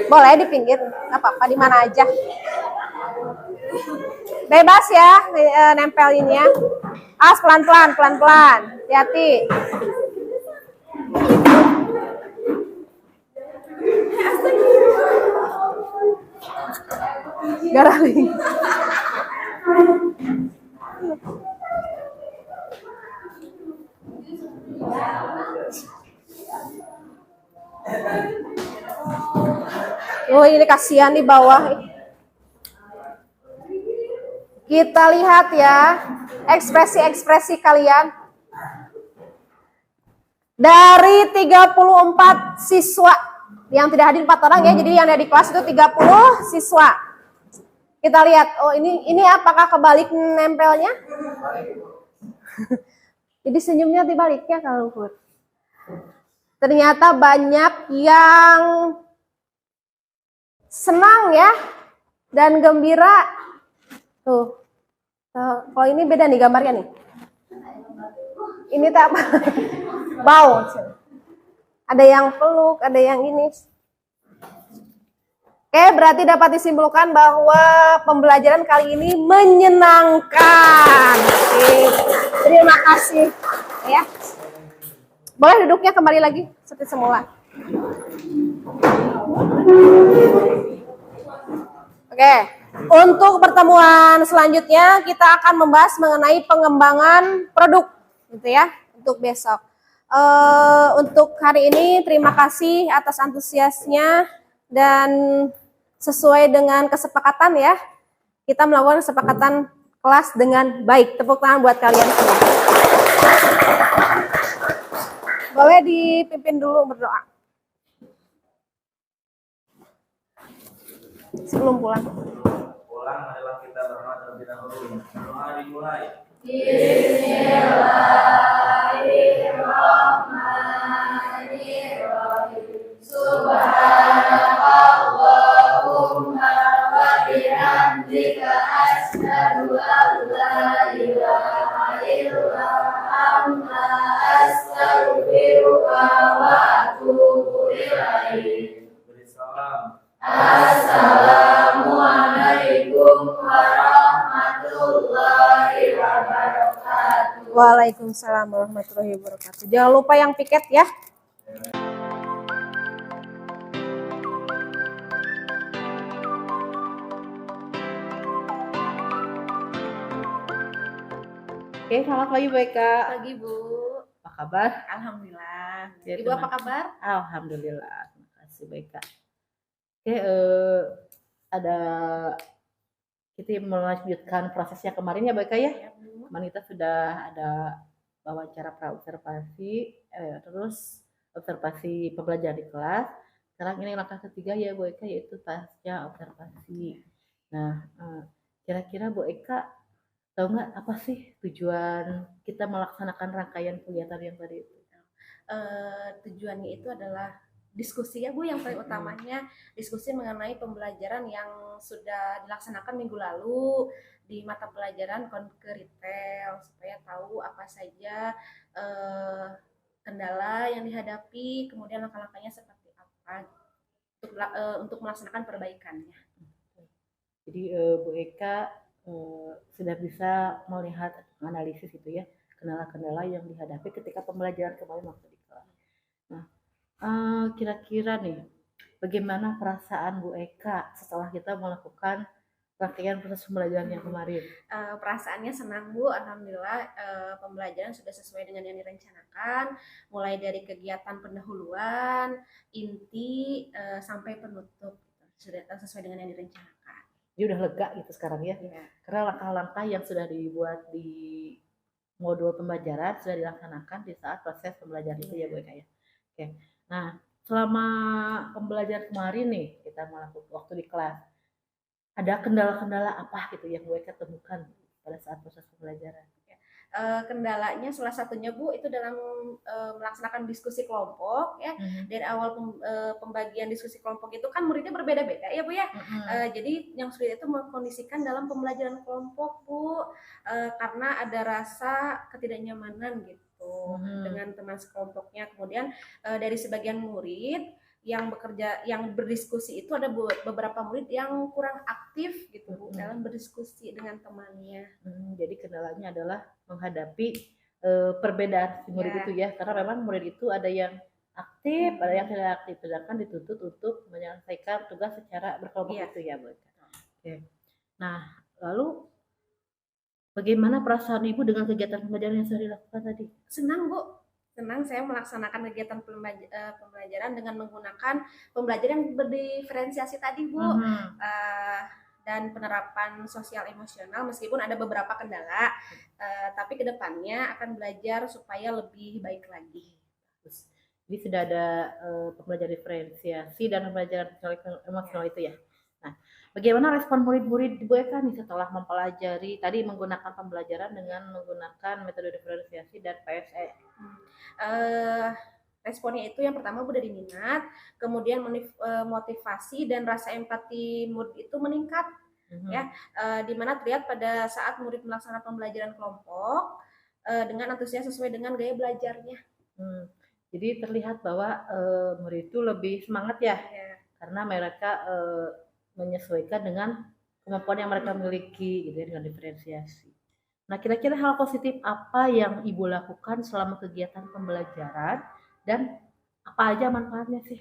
Boleh di pinggir, nggak apa-apa, di mana aja. Bebas ya nempelinnya. Pelan-pelan, pelan-pelan. Hati-hati. Garaling. Oh, ini kasihan di bawah. Kita lihat ya ekspresi-ekspresi kalian. Dari 34 siswa yang tidak hadir 4 orang ya, jadi yang ada di kelas itu 30 siswa. Kita lihat, oh ini apakah kebalik nempelnya? Jadi senyumnya dibalik ya kalau Luhut. Ternyata banyak yang senang ya dan gembira. Tuh. Kalau ini beda nih gambarnya nih. Ini tak apa? Bau. Ada yang peluk, ada yang ini. Oke, berarti dapat disimpulkan bahwa pembelajaran kali ini menyenangkan. Oke. Terima kasih. Ya. Boleh duduknya kembali lagi seperti semula. Oke, untuk pertemuan selanjutnya kita akan membahas mengenai pengembangan produk, gitu ya, untuk besok. Untuk hari ini terima kasih atas antusiasnya dan sesuai dengan kesepakatan ya, kita melakukan kesepakatan kelas dengan baik. Tepuk tangan buat kalian semua. Boleh dipimpin dulu berdoa sebelum pulang.
Marilah kita berdoa terlebih dahulu. Doa dimulai.
Bismillahirrahmanirrahim. Subhanakallahumma wa bihamdika asyhadu an la ilaha illa anta astaghfiruka wa atubu ilaik.
Beri salam.
Assalamualaikum warahmatullahi wabarakatuh.
Waalaikumsalam warahmatullahi wabarakatuh. Jangan lupa yang piket ya.
Oke, selamat pagi Bu Eka.
Pagi Bu.
Apa kabar?
Alhamdulillah.
Ya,
Ibu apa kabar?
Alhamdulillah. Terima kasih Bu Eka. Oke, ada kita melanjutkan prosesnya kemarin ya Bu Eka ya. Kemarin kita sudah ada wawancara pra-observasi, terus observasi pembelajaran di kelas. Sekarang ini langkah ketiga ya Bu Eka, yaitu pasca observasi. Nah, kira-kira Bu Eka tahu nggak apa sih tujuan kita melaksanakan rangkaian kegiatan yang tadi itu?
Tujuannya itu adalah diskusi ya Bu, yang paling utamanya diskusi mengenai pembelajaran yang sudah dilaksanakan minggu lalu di mata pelajaran konkretel, supaya tahu apa saja kendala yang dihadapi, kemudian langkah-langkahnya seperti apa untuk melaksanakan perbaikannya.
Jadi Bu Eka sudah bisa melihat analisis itu ya, kendala-kendala yang dihadapi ketika pembelajaran kemarin waktu di kelas. Nah, kira-kira nih, bagaimana perasaan Bu Eka setelah kita melakukan rangkaian proses pembelajaran yang kemarin?
Perasaannya senang Bu, alhamdulillah pembelajaran sudah sesuai dengan yang direncanakan, mulai dari kegiatan pendahuluan, inti sampai penutup, sudah sesuai dengan yang direncanakan.
Dia udah lega gitu sekarang ya,
Ya.
karena langkah-langkah yang sudah dibuat di modul pembelajaran sudah dilaksanakan di saat proses pembelajaran itu ya Bu Eka ya. Oke, nah selama pembelajaran kemarin nih kita melakukan waktu di kelas, ada kendala-kendala apa gitu yang Bu Eka temukan pada saat proses pembelajaran?
Kendalanya salah satunya Bu itu dalam melaksanakan diskusi kelompok ya. Dari awal pembagian diskusi kelompok itu kan muridnya berbeda-beda ya Bu ya. Jadi yang sulit itu mengkondisikan dalam pembelajaran kelompok Bu, karena ada rasa ketidaknyamanan gitu dengan teman sekelompoknya. Kemudian dari sebagian murid yang bekerja, yang berdiskusi itu ada beberapa murid yang kurang aktif gitu Bu dalam berdiskusi dengan temannya.
Jadi kendalanya adalah menghadapi perbedaan murid itu ya, karena memang murid itu ada yang aktif, ada yang tidak aktif, sedangkan dituntut untuk menyelesaikan tugas secara berkelompok itu ya Bu. Oke. Nah, lalu bagaimana perasaan Ibu dengan kegiatan pembelajaran yang sudah dilakukan tadi?
Senang Bu. Senang saya melaksanakan kegiatan pembelajaran dengan menggunakan pembelajaran yang berdiferensiasi tadi Bu, dan penerapan sosial emosional, meskipun ada beberapa kendala, tapi kedepannya akan belajar supaya lebih baik lagi.
Jadi sudah ada pembelajaran diferensiasi dan pembelajaran emosional itu ya. Nah, bagaimana respon murid-murid di Bu Eka nih setelah mempelajari tadi menggunakan pembelajaran dengan menggunakan metode diferensiasi dan PSE?
Responnya itu yang pertama Bu dari minat, kemudian motivasi dan rasa empati murid itu meningkat. Ya, di mana terlihat pada saat murid melaksanakan pembelajaran kelompok dengan antusias sesuai dengan gaya belajarnya.
Jadi terlihat bahwa murid itu lebih semangat ya, karena mereka menyesuaikan dengan kemampuan yang mereka miliki gitu ya, dengan diferensiasi. Nah, kira-kira hal positif apa yang Ibu lakukan selama kegiatan pembelajaran dan apa aja manfaatnya sih?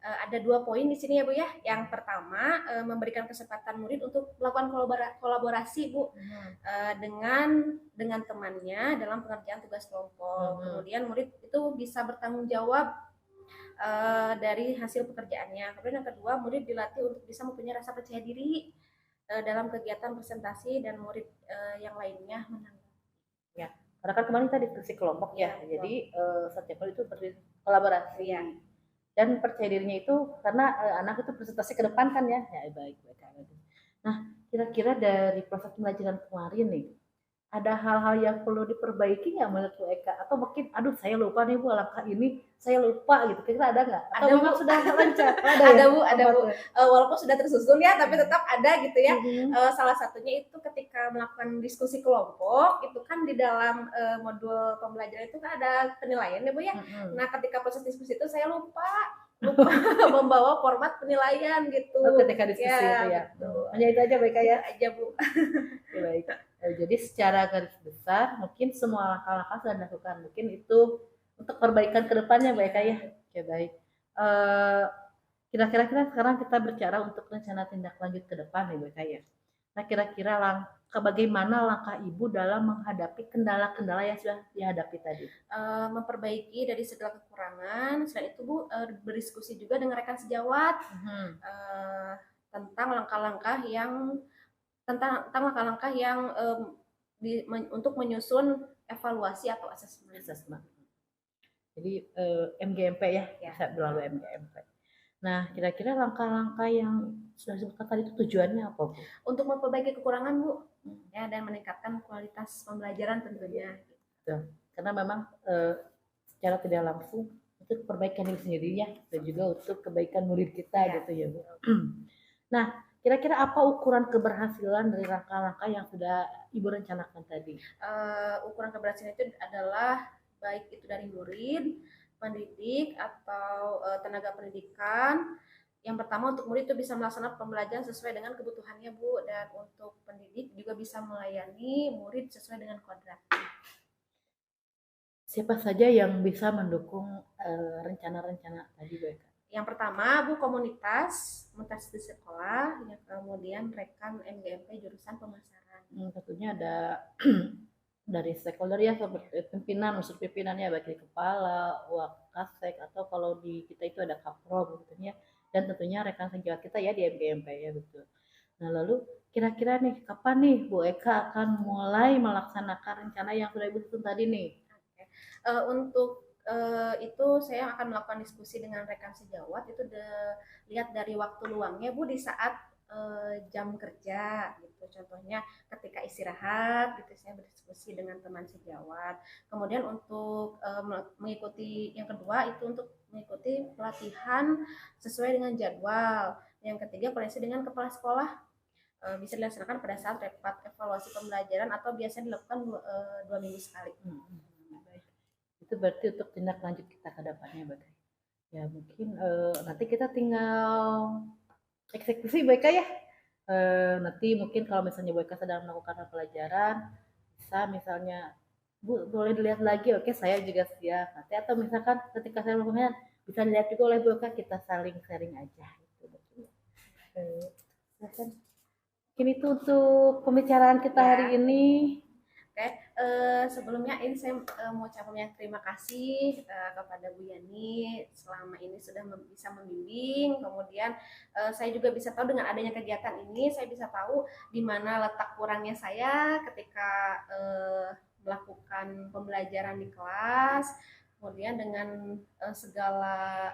Ada 2 poin di sini ya Bu ya. Yang pertama, memberikan kesempatan murid untuk melakukan kolaborasi Bu dengan temannya dalam pengerjaan tugas kelompok. Kemudian murid itu bisa bertanggung jawab dari hasil pekerjaannya. Kemudian yang kedua, murid dilatih untuk bisa mempunyai rasa percaya diri dalam kegiatan presentasi dan murid yang lainnya menanggapi.
Ya, karena kan kemarin kita diskusi kelompok ya, jadi setiap murid itu berkolaborasi ya. Dan percaya dirinya itu karena anak itu presentasi ke depan kan ya, baik. Nah, kira-kira dari proses pembelajaran kemarin nih, ada hal-hal yang perlu diperbaiki nggak menurut Bu Eka? Atau mungkin, aduh saya lupa nih Bu, langkah ini saya lupa gitu, kira-kira ada nggak? Atau
ada,
memang
Bu.
sudah lancar?
Ada Bu. Walaupun sudah tersusun ya, tapi tetap ada gitu ya. Salah satunya itu ketika melakukan diskusi kelompok, itu kan di dalam modul pembelajaran itu kan ada penilaian ya Bu ya. Nah, ketika proses diskusi itu saya lupa membawa format penilaian gitu.
Ketika diskusi itu ya. Hanya itu aja baik ya.
Aja Bu.
Ya, baik. Jadi secara garis besar mungkin semua langkah-langkah sudah dilakukan. Mungkin itu untuk perbaikan ke depannya baik ya. Oke, baik. Kira-kira sekarang kita bicara untuk rencana tindak lanjut ke depan ya baik ya. Nah, kira-kira bagaimana langkah Ibu dalam menghadapi kendala-kendala yang sudah dihadapi tadi?
Memperbaiki dari segala kekurangan. Selain itu Bu, berdiskusi juga dengan rekan sejawat tentang langkah-langkah yang untuk menyusun evaluasi atau asesmen.
Jadi MGMP ya, bisa melalui MGMP. Nah, kira-kira langkah-langkah yang sudah disebutkan tadi itu tujuannya apa Bu?
Untuk memperbaiki kekurangan Bu, ya, dan meningkatkan kualitas pembelajaran tentunya.
Karena memang secara tidak langsung untuk perbaikan diri sendiri ya, dan juga untuk kebaikan murid kita gitu ya Bu. Nah, kira-kira apa ukuran keberhasilan dari langkah-langkah yang sudah Ibu rencanakan tadi?
Ukuran keberhasilan itu adalah baik itu dari murid, pendidik, atau tenaga pendidikan. Yang pertama untuk murid itu bisa melaksanakan pembelajaran sesuai dengan kebutuhannya Bu, dan untuk pendidik juga bisa melayani murid sesuai dengan kodrat.
Siapa saja yang bisa mendukung rencana-rencana tadi Bu Eka?
Yang pertama Bu, komunitas di sekolah, yang kemudian rekan MGMP jurusan pemasaran.
Tentunya ada dari stakeholder ya, seperti pimpinan, unsur pimpinannya baik dari kepala, wakasek, atau kalau di kita itu ada kapro gitu ya, dan tentunya rekan sejawat kita ya di MGMP ya betul. Nah, lalu kira-kira nih kapan nih Bu Eka akan mulai melaksanakan rencana yang sudah Ibu susun tadi nih?
Untuk itu saya akan melakukan diskusi dengan rekan sejawat, itu lihat dari waktu luangnya Bu di saat jam kerja gitu. Contohnya ketika istirahat gitu saya berdiskusi dengan teman sejawat. Kemudian untuk mengikuti yang kedua itu untuk mengikuti pelatihan sesuai dengan jadwal. Yang ketiga koordinasi dengan kepala sekolah, bisa dilaksanakan pada saat rapat evaluasi pembelajaran atau biasanya dilakukan 2 minggu sekali.
Itu berarti untuk tindak lanjut kita ke depannya Baik. Ya mungkin nanti kita tinggal eksekusi Baik ya. Nanti mungkin kalau misalnya Bu Eka sedang melakukan pelajaran, bisa misalnya Bu boleh dilihat lagi, oke saya juga siap. Nanti atau misalkan ketika saya melakukan bisa dilihat juga oleh Bu Eka, kita saling sharing aja. Gitu. Mungkin itu untuk pembicaraan kita hari ini.
Oke, sebelumnya ini saya mau ucapkan terima kasih kepada Bu Yani selama ini sudah bisa membimbing. Kemudian saya juga bisa tahu dengan adanya kegiatan ini, saya bisa tahu di mana letak kurangnya saya ketika melakukan pembelajaran di kelas. Kemudian dengan segala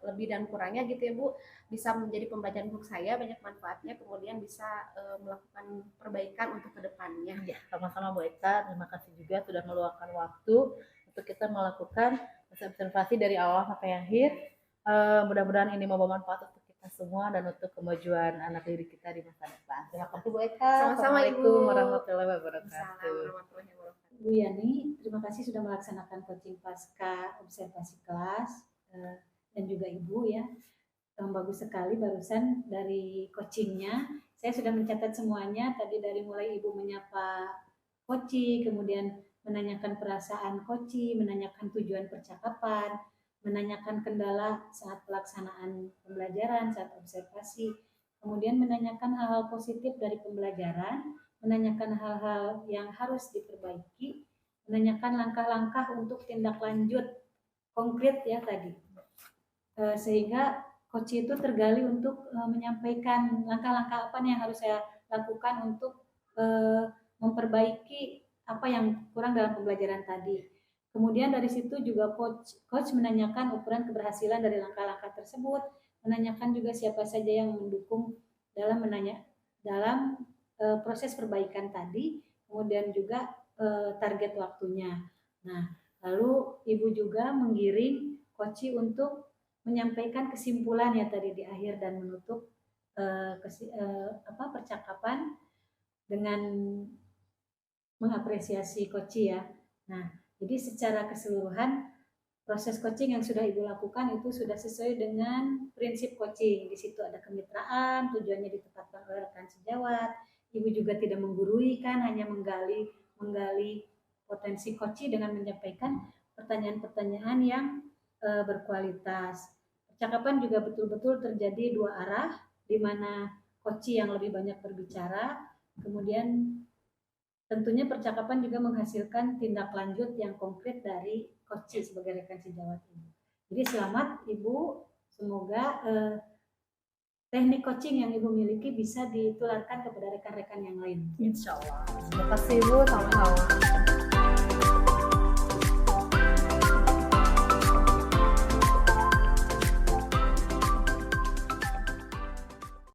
lebih dan kurangnya gitu ya Bu, bisa menjadi pembelajaran untuk saya, banyak manfaatnya, kemudian bisa melakukan perbaikan untuk kedepannya.
Ya, sama-sama Bu Eka, terima kasih juga sudah meluangkan waktu untuk kita melakukan observasi dari awal sampai akhir. Mudah-mudahan ini membawa manfaat untuk kita semua dan untuk kemajuan anak didik kita di masa depan. Terima kasih Bu Eka.
Sama-sama, Ibu.
Assalamualaikum warahmatullahi wabarakatuh.
Assalamualaikum warahmatullahi wabarakatuh.
Bu Yani, terima kasih sudah melaksanakan coaching pasca observasi kelas dan juga Ibu ya. Bagus sekali barusan dari coachingnya. Saya sudah mencatat semuanya tadi dari mulai Ibu menyapa coach, kemudian menanyakan perasaan coach, menanyakan tujuan percakapan, menanyakan kendala saat pelaksanaan pembelajaran, saat observasi, kemudian menanyakan hal-hal positif dari pembelajaran, menanyakan hal-hal yang harus diperbaiki, menanyakan langkah-langkah untuk tindak lanjut konkret ya tadi, sehingga coach itu tergali untuk menyampaikan langkah-langkah apa yang harus saya lakukan untuk memperbaiki apa yang kurang dalam pembelajaran tadi. Kemudian dari situ juga coach menanyakan ukuran keberhasilan dari langkah-langkah tersebut, menanyakan juga siapa saja yang mendukung dalam proses perbaikan tadi, kemudian juga target waktunya. Nah, lalu Ibu juga menggiring coach untuk menyampaikan kesimpulan ya tadi di akhir dan menutup percakapan dengan mengapresiasi coach ya. Nah, jadi secara keseluruhan proses coaching yang sudah Ibu lakukan itu sudah sesuai dengan prinsip coaching. Di situ ada kemitraan, tujuannya ditetapkan oleh rekan sejawat. Ibu juga tidak menggurui kan, hanya menggali potensi coaching dengan menyampaikan pertanyaan-pertanyaan yang berkualitas. Percakapan juga betul-betul terjadi dua arah, di mana coaching yang lebih banyak berbicara, kemudian tentunya percakapan juga menghasilkan tindak lanjut yang konkret dari coach sebagai rekan sejawat Ibu. Jadi selamat Ibu, semoga teknik coaching yang Ibu miliki bisa ditularkan kepada rekan-rekan yang lain.
Insya Allah. Terima kasih Bu, sama-sama.